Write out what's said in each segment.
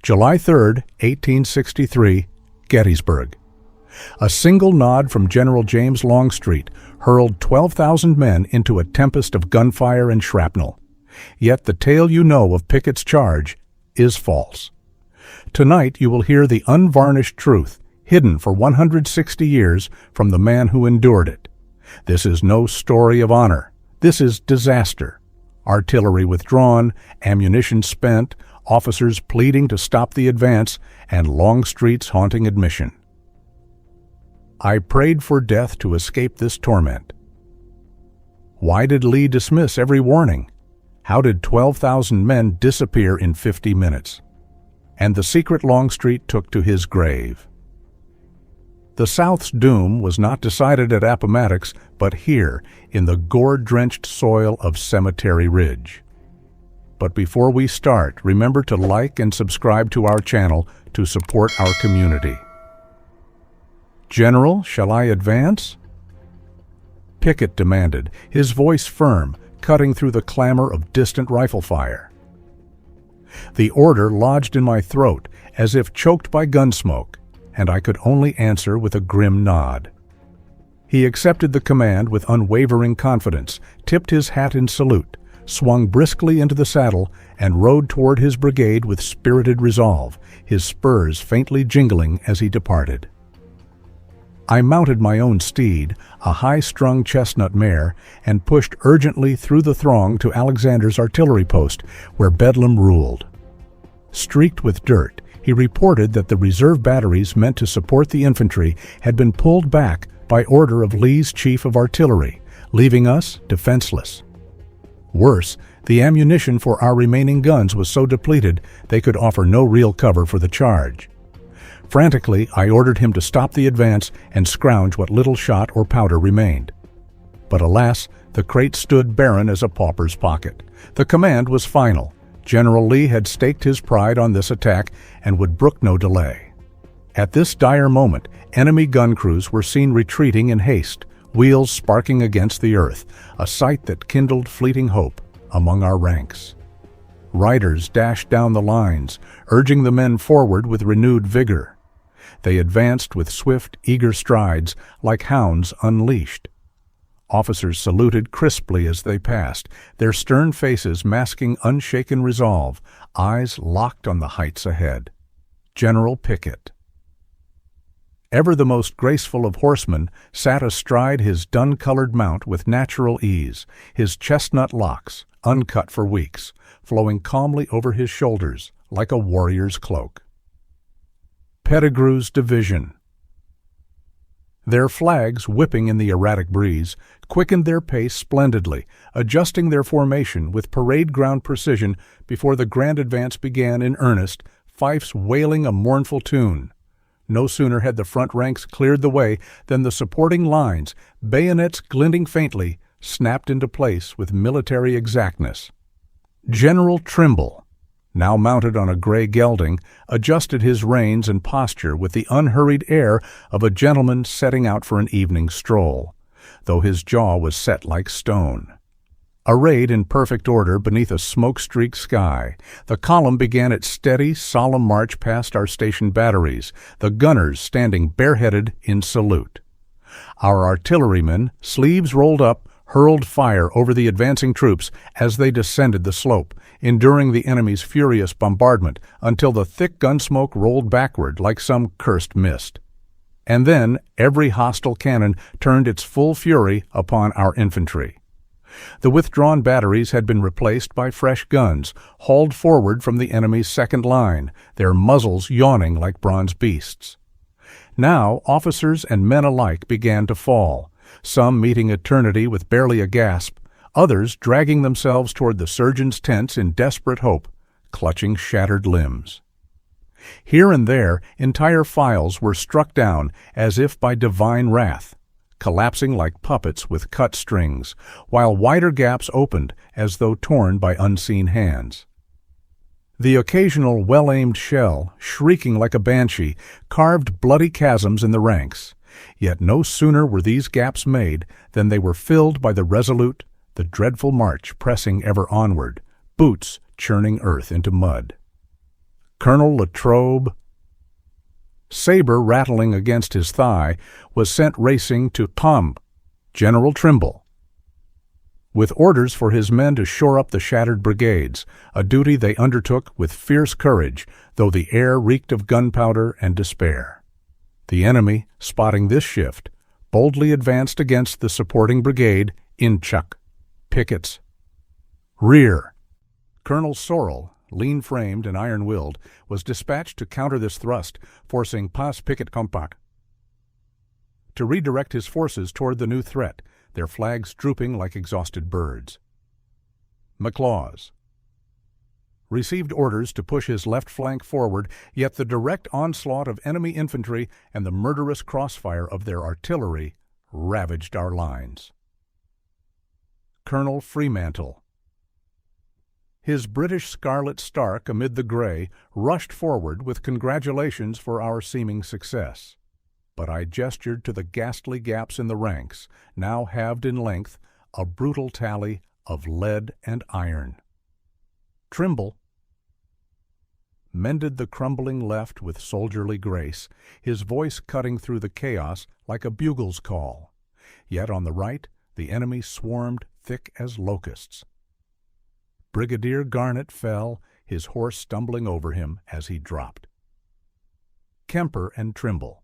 July 3, 1863, Gettysburg. A single nod from General James Longstreet hurled 12,000 men into a tempest of gunfire and shrapnel. Yet the tale you know of Picketts Charge is false. Tonight you will hear the unvarnished truth, hidden for 160 years from the man who endured it. This is no story of honor. This is disaster. Artillery withdrawn, ammunition spent, officers pleading to stop the advance, and Longstreet's haunting admission. I prayed for death to escape this torment. Why did Lee dismiss every warning? How did 12,000 men disappear in 50 minutes? And the secret Longstreet took to his grave. The South's doom was not decided at Appomattox, but here, in the gore-drenched soil of Cemetery Ridge. But before we start, remember to like and subscribe to our channel to support our community. General, shall I advance? Pickett demanded, his voice firm, cutting through the clamor of distant rifle fire. The order lodged in my throat as if choked by gunsmoke, and I could only answer with a grim nod. He accepted the command with unwavering confidence, tipped his hat in salute, swung briskly into the saddle, and rode toward his brigade with spirited resolve, his spurs faintly jingling as he departed. I mounted my own steed, a high-strung chestnut mare, and pushed urgently through the throng to Alexander's artillery post, where bedlam ruled. Streaked with dirt, he reported that the reserve batteries meant to support the infantry had been pulled back by order of Lee's chief of artillery, leaving us defenseless. Worse, the ammunition for our remaining guns was so depleted they could offer no real cover for the charge. Frantically, I ordered him to stop the advance and scrounge what little shot or powder remained. But alas, the crate stood barren as a pauper's pocket. The command was final. General Lee had staked his pride on this attack and would brook no delay. At this dire moment, enemy gun crews were seen retreating in haste, wheels sparking against the earth, a sight that kindled fleeting hope among our ranks. Riders dashed down the lines, urging the men forward with renewed vigor. They advanced with swift, eager strides, like hounds unleashed. Officers saluted crisply as they passed, their stern faces masking unshaken resolve, eyes locked on the heights ahead. General Pickett. Ever the most graceful of horsemen, sat astride his dun-colored mount with natural ease, his chestnut locks, uncut for weeks, flowing calmly over his shoulders like a warrior's cloak. Pettigrew's division. Their flags, whipping in the erratic breeze, quickened their pace splendidly, adjusting their formation with parade ground precision before the grand advance began in earnest, fifes wailing a mournful tune. No sooner had the front ranks cleared the way than the supporting lines, bayonets glinting faintly, snapped into place with military exactness. General Trimble, now mounted on a gray gelding, adjusted his reins and posture with the unhurried air of a gentleman setting out for an evening stroll, though his jaw was set like stone. Arrayed in perfect order beneath a smoke-streaked sky, the column began its steady, solemn march past our station batteries, the gunners standing bareheaded in salute. Our artillerymen, sleeves rolled up, hurled fire over the advancing troops as they descended the slope, enduring the enemy's furious bombardment until the thick gunsmoke rolled backward like some cursed mist. And then every hostile cannon turned its full fury upon our infantry. The withdrawn batteries had been replaced by fresh guns, hauled forward from the enemy's second line, their muzzles yawning like bronze beasts. Now officers and men alike began to fall, some meeting eternity with barely a gasp, others dragging themselves toward the surgeons' tents in desperate hope, clutching shattered limbs. Here and there, entire files were struck down as if by divine wrath, collapsing like puppets with cut strings, while wider gaps opened as though torn by unseen hands. The occasional well-aimed shell, shrieking like a banshee, carved bloody chasms in the ranks. Yet no sooner were these gaps made than they were filled by the resolute, the dreadful march pressing ever onward, boots churning earth into mud. Colonel Latrobe, saber rattling against his thigh, was sent racing to General Trimble, with orders for his men to shore up the shattered brigades, a duty they undertook with fierce courage, though the air reeked of gunpowder and despair. The enemy, spotting this shift, boldly advanced against the supporting brigade in Pickett's rear. Colonel Sorrell, lean-framed and iron-willed, was dispatched to counter this thrust, forcing Pickett Compact to redirect his forces toward the new threat, their flags drooping like exhausted birds. McLaws received orders to push his left flank forward, yet the direct onslaught of enemy infantry and the murderous crossfire of their artillery ravaged our lines. Colonel Fremantle, his British scarlet stark amid the gray, rushed forward with congratulations for our seeming success. But I gestured to the ghastly gaps in the ranks, now halved in length, a brutal tally of lead and iron. Trimble mended the crumbling left with soldierly grace, his voice cutting through the chaos like a bugle's call. Yet on the right, the enemy swarmed thick as locusts. Brigadier Garnett fell, his horse stumbling over him as he dropped. Kemper and Trimble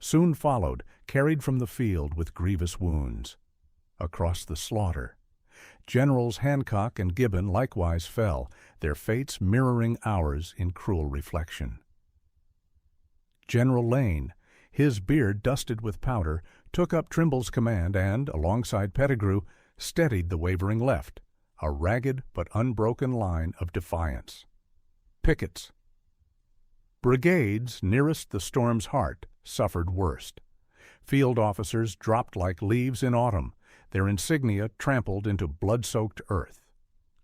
soon followed, carried from the field with grievous wounds. Across the slaughter, Generals Hancock and Gibbon likewise fell, their fates mirroring ours in cruel reflection. General Lane, his beard dusted with powder, took up Trimble's command and, alongside Pettigrew, steadied the wavering left, a ragged but unbroken line of defiance. Picketts brigades nearest the storm's heart suffered worst. Field officers dropped like leaves in autumn, their insignia trampled into blood-soaked earth.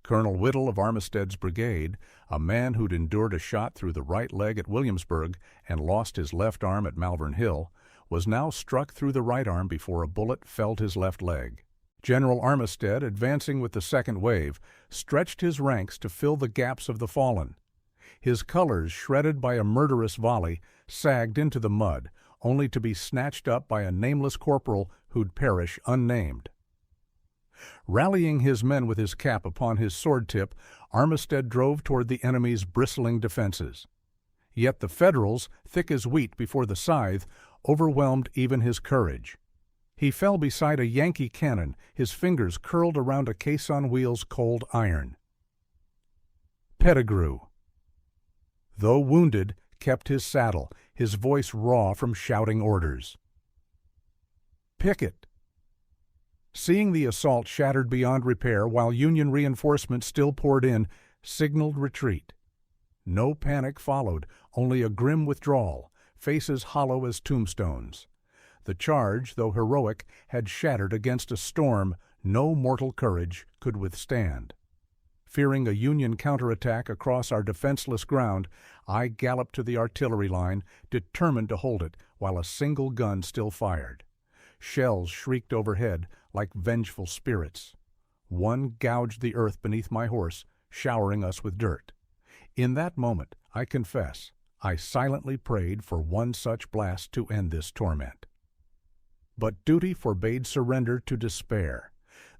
Colonel Whittle of Armistead's brigade, a man who'd endured a shot through the right leg at Williamsburg and lost his left arm at Malvern Hill, was now struck through the right arm before a bullet felled his left leg. General Armistead, advancing with the second wave, stretched his ranks to fill the gaps of the fallen. His colors, shredded by a murderous volley, sagged into the mud, only to be snatched up by a nameless corporal who'd perish unnamed. Rallying his men with his cap upon his sword tip, Armistead drove toward the enemy's bristling defenses. Yet the Federals, thick as wheat before the scythe, overwhelmed even his courage. He fell beside a Yankee cannon, his fingers curled around a caisson wheel's cold iron. Pettigrew, though wounded, kept his saddle, his voice raw from shouting orders. Pickett, seeing the assault shattered beyond repair while Union reinforcements still poured in, signaled retreat. No panic followed, only a grim withdrawal, faces hollow as tombstones. The charge, though heroic, had shattered against a storm no mortal courage could withstand. Fearing a Union counterattack across our defenseless ground, I galloped to the artillery line, determined to hold it while a single gun still fired. Shells shrieked overhead like vengeful spirits. One gouged the earth beneath my horse, showering us with dirt. In that moment, I confess, I silently prayed for one such blast to end this torment. But duty forbade surrender to despair.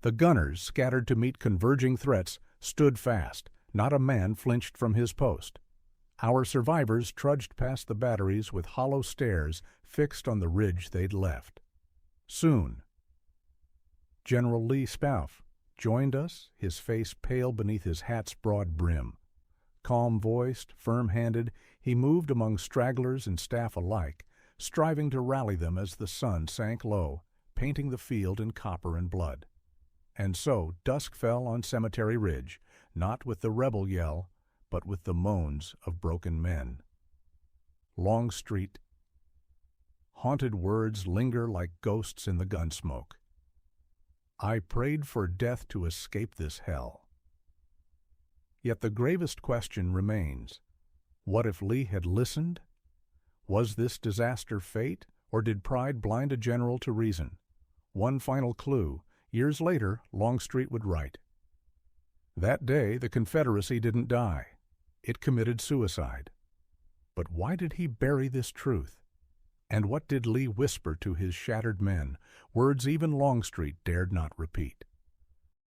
The gunners, scattered to meet converging threats, stood fast. Not a man flinched from his post. Our survivors trudged past the batteries with hollow stares fixed on the ridge they'd left. Soon, General Lee Spauff joined us, his face pale beneath his hat's broad brim. Calm-voiced, firm-handed, he moved among stragglers and staff alike, striving to rally them as the sun sank low, painting the field in copper and blood. And so dusk fell on Cemetery Ridge, not with the rebel yell, but with the moans of broken men. Longstreet. Haunted words linger like ghosts in the gunsmoke. I prayed for death to escape this hell. Yet the gravest question remains. What if Lee had listened? Was this disaster fate, or did pride blind a general to reason? One final clue. Years later, Longstreet would write. That day, the Confederacy didn't die. It committed suicide. But why did he bury this truth? And what did Lee whisper to his shattered men, words even Longstreet dared not repeat?